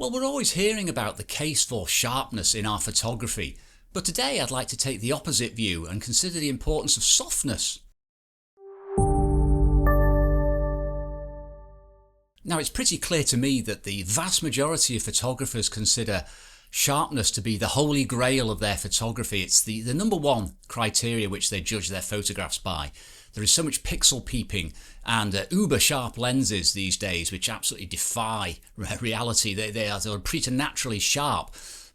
Well, we're always hearing about the case for sharpness in our photography, but today I'd like to take the opposite view and consider the importance of softness. Now, it's pretty clear to me that the vast majority of photographers consider sharpness to be the holy grail of their photography. It's the number one criteria which they judge their photographs by. There is so much pixel peeping and uber sharp lenses these days which absolutely defy reality. They are preternaturally sharp.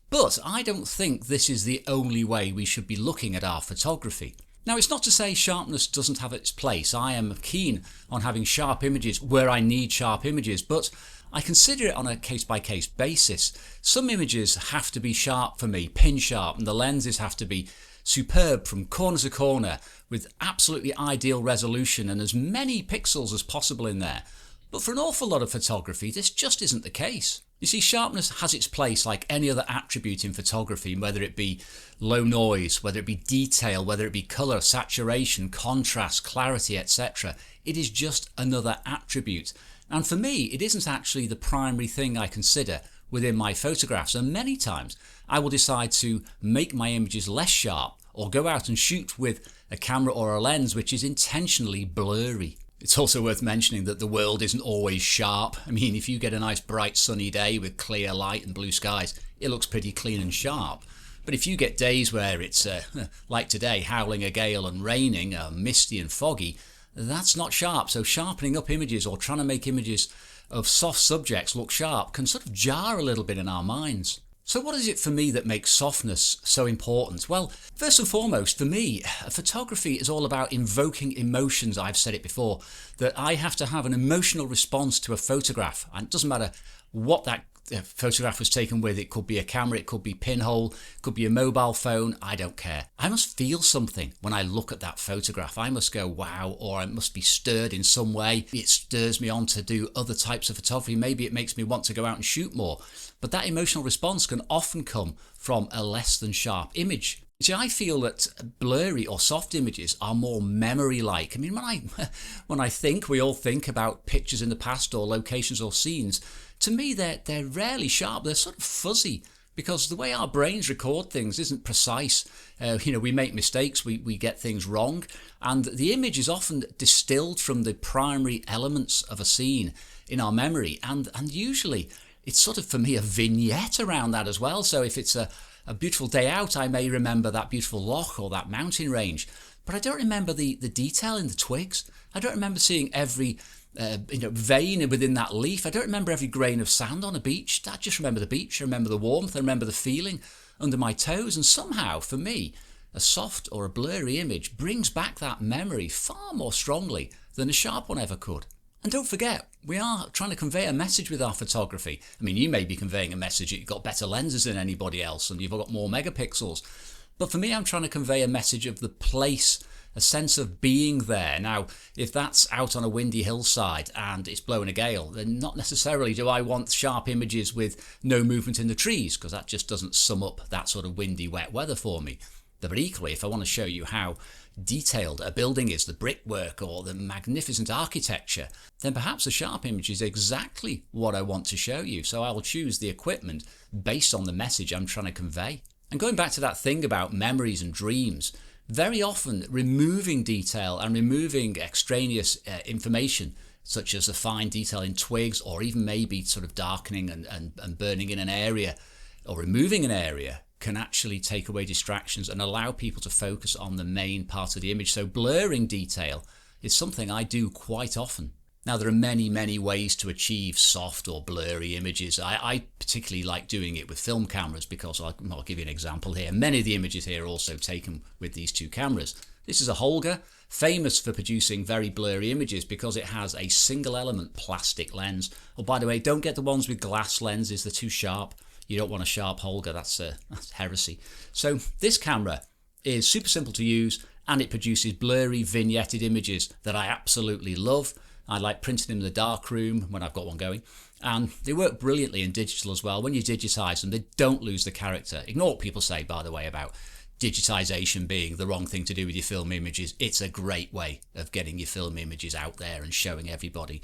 But I don't think this is the only way we should be looking at our photography. Now, it's not to say sharpness doesn't have its place. I am keen on having sharp images where I need sharp images, but I consider it on a case-by-case basis. Some images have to be sharp for me, pin sharp, and the lenses have to be superb from corner to corner with absolutely ideal resolution and as many pixels as possible in there. But for an awful lot of photography, this just isn't the case. You see, sharpness has its place like any other attribute in photography, whether it be low noise, whether it be detail, whether it be colour, saturation, contrast, clarity, etc. It is just another attribute. And for me, it isn't actually the primary thing I consider within my photographs, and many times I will decide to make my images less sharp or go out and shoot with a camera or a lens which is intentionally blurry. It's also worth mentioning that the world isn't always sharp. I mean, if you get a nice bright sunny day with clear light and blue skies, it looks pretty clean and sharp. But if you get days where it's like today, howling a gale and raining, misty and foggy, that's not sharp. So sharpening up images or trying to make images of soft subjects look sharp can sort of jar a little bit in our minds. So what is it for me that makes softness so important? Well, first and foremost, for me, photography is all about invoking emotions. I've said it before, that I have to have an emotional response to a photograph. And it doesn't matter what that photograph was taken with. It could be a camera, it could be pinhole, it could be a mobile phone, I don't care. I must feel something when I look at that photograph. I must go wow, or I must be stirred in some way. It stirs me on to do other types of photography. Maybe it makes me want to go out and shoot more. But that emotional response can often come from a less than sharp image. See, I feel that blurry or soft images are more memory-like. I mean, when I think, we all think about pictures in the past or locations or scenes. To me, they're rarely sharp. They're sort of fuzzy because the way our brains record things isn't precise. We make mistakes, we get things wrong, and the image is often distilled from the primary elements of a scene in our memory, and usually it's sort of, for me, a vignette around that as well. So if it's a beautiful day out, I may remember that beautiful loch or that mountain range, but I don't remember the detail in the twigs. I don't remember seeing every vein within that leaf. I don't remember every grain of sand on a beach. I just remember the beach. I remember the warmth. I remember the feeling under my toes. And somehow, for me, a soft or a blurry image brings back that memory far more strongly than a sharp one ever could. And don't forget, we are trying to convey a message with our photography. I mean, you may be conveying a message that you've got better lenses than anybody else and you've got more megapixels. But for me, I'm trying to convey a message of the place, a sense of being there. Now, if that's out on a windy hillside and it's blowing a gale, then not necessarily do I want sharp images with no movement in the trees, because that just doesn't sum up that sort of windy, wet weather for me. But equally, if I want to show you how detailed a building is, the brickwork or the magnificent architecture, then perhaps a sharp image is exactly what I want to show you. So I will choose the equipment based on the message I'm trying to convey. And going back to that thing about memories and dreams, very often removing detail and removing extraneous information, such as the fine detail in twigs, or even maybe sort of darkening and burning in an area or removing an area, can actually take away distractions and allow people to focus on the main part of the image. So blurring detail is something I do quite often. Now, there are many, many ways to achieve soft or blurry images. I particularly like doing it with film cameras because I'll give you an example here. Many of the images here are also taken with these two cameras. This is a Holga, famous for producing very blurry images because it has a single element plastic lens. Oh, by the way, don't get the ones with glass lenses, they're too sharp. You don't want a sharp Holga, that's heresy. So this camera is super simple to use and it produces blurry vignetted images that I absolutely love. I like printing them in the darkroom when I've got one going, and they work brilliantly in digital as well. When you digitize them, they don't lose the character. Ignore what people say, by the way, about digitization being the wrong thing to do with your film images. It's a great way of getting your film images out there and showing everybody.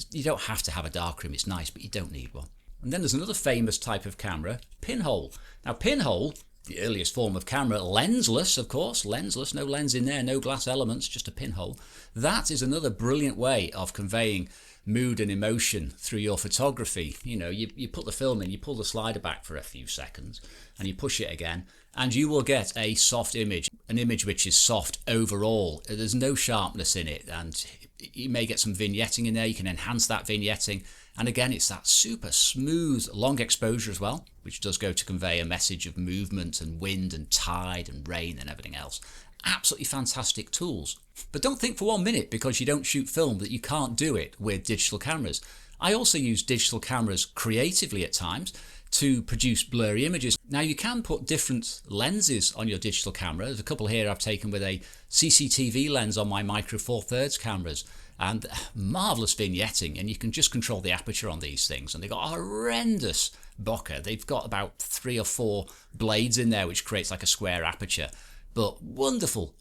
You don't have to have a darkroom, it's nice, but you don't need one. And then there's another famous type of camera, pinhole. Now pinhole, the earliest form of camera, lensless of course, lensless, no lens in there, no glass elements, just a pinhole. That is another brilliant way of conveying mood and emotion through your photography. You know, you put the film in, you pull the slider back for a few seconds and you push it again and you will get a soft image, an image which is soft overall. There's no sharpness in it, and you may get some vignetting in there. You can enhance that vignetting, and again it's that super smooth long exposure as well, which does go to convey a message of movement and wind and tide and rain and everything else. Absolutely fantastic tools. But don't think for 1 minute because you don't shoot film that you can't do it with digital cameras. I also use digital cameras creatively at times to produce blurry images. Now you can put different lenses on your digital camera. There's a couple here I've taken with a CCTV lens on my Micro Four Thirds cameras, and marvellous vignetting, and you can just control the aperture on these things, and they've got a horrendous bokeh. They've got about 3 or 4 blades in there which creates like a square aperture, but wonderful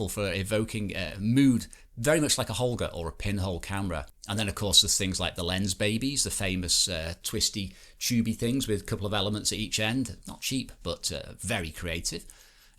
for evoking mood, very much like a Holga or a pinhole camera. And then of course there's things like the lens babies, the famous twisty tubey things with a couple of elements at each end. Not cheap, but very creative.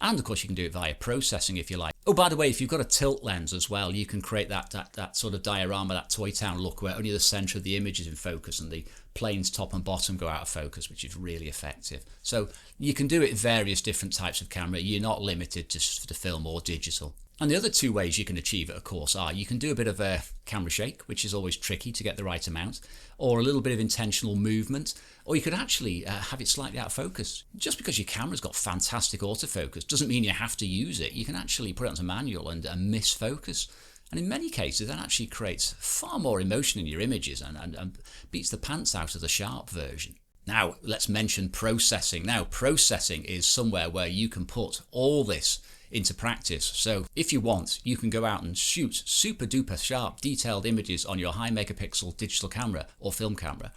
And of course you can do it via processing if you like. Oh, by the way, if you've got a tilt lens as well, you can create that sort of diorama, that Toy Town look where only the centre of the image is in focus and the planes top and bottom go out of focus, which is really effective. So you can do it with various different types of camera. You're not limited just to film or digital. And the other 2 ways you can achieve it, of course, are you can do a bit of a camera shake, which is always tricky to get the right amount, or a little bit of intentional movement, or you could actually have it slightly out of focus. Just because your camera's got fantastic autofocus doesn't mean you have to use it. You can actually put it onto manual and miss focus. And in many cases, that actually creates far more emotion in your images and beats the pants out of the sharp version. Now, let's mention processing. Now, processing is somewhere where you can put all this into practice. So if you want, you can go out and shoot super duper sharp detailed images on your high megapixel digital camera or film camera,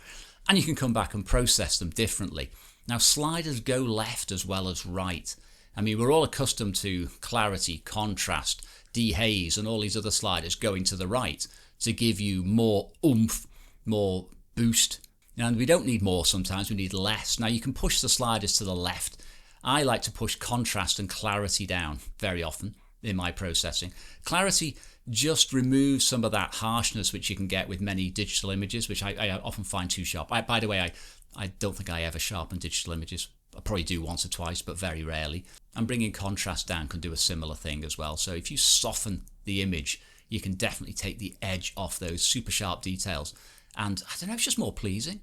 and you can come back and process them differently. Now sliders go left as well as right. I mean, we're all accustomed to clarity, contrast, dehaze and all these other sliders going to the right to give you more oomph, more boost. And we don't need more sometimes, we need less. Now you can push the sliders to the left. I like to push contrast and clarity down very often in my processing. Clarity just removes some of that harshness which you can get with many digital images, which I often find too sharp. By the way, I don't think I ever sharpen digital images. I probably do once or twice, but very rarely. And bringing contrast down can do a similar thing as well. So if you soften the image, you can definitely take the edge off those super sharp details. And I don't know, it's just more pleasing.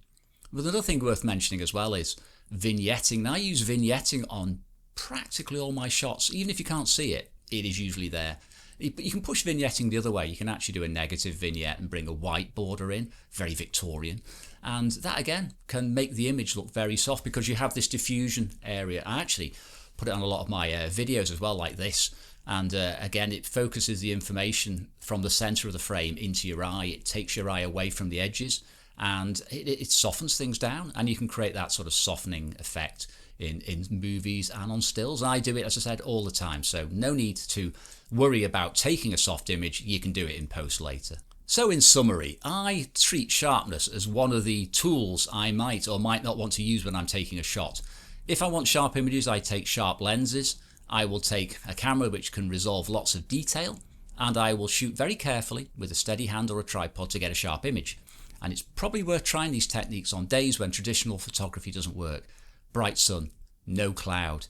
But another thing worth mentioning as well is vignetting. Now I use vignetting on practically all my shots. Even if you can't see it, it is usually there. But you can push vignetting the other way. You can actually do a negative vignette and bring a white border in, very Victorian. And that again can make the image look very soft because you have this diffusion area. I actually put it on a lot of my videos as well, like this. And again, it focuses the information from the center of the frame into your eye. It takes your eye away from the edges, and it softens things down, and you can create that sort of softening effect in movies and on stills. I do it, as I said, all the time, so no need to worry about taking a soft image. You can do it in post later. So in summary, I treat sharpness as one of the tools I might or might not want to use when I'm taking a shot. If I want sharp images, I take sharp lenses. I will take a camera which can resolve lots of detail, and I will shoot very carefully with a steady hand or a tripod to get a sharp image. And it's probably worth trying these techniques on days when traditional photography doesn't work. Bright sun, no cloud,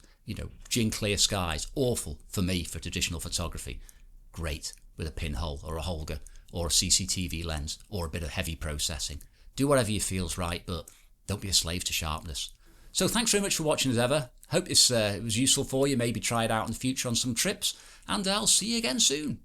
gin clear skies, awful for me for traditional photography. Great with a pinhole or a Holga or a CCTV lens or a bit of heavy processing. Do whatever you feels right, but don't be a slave to sharpness. So thanks very much for watching as ever. Hope this was useful for you. Maybe try it out in the future on some trips, and I'll see you again soon.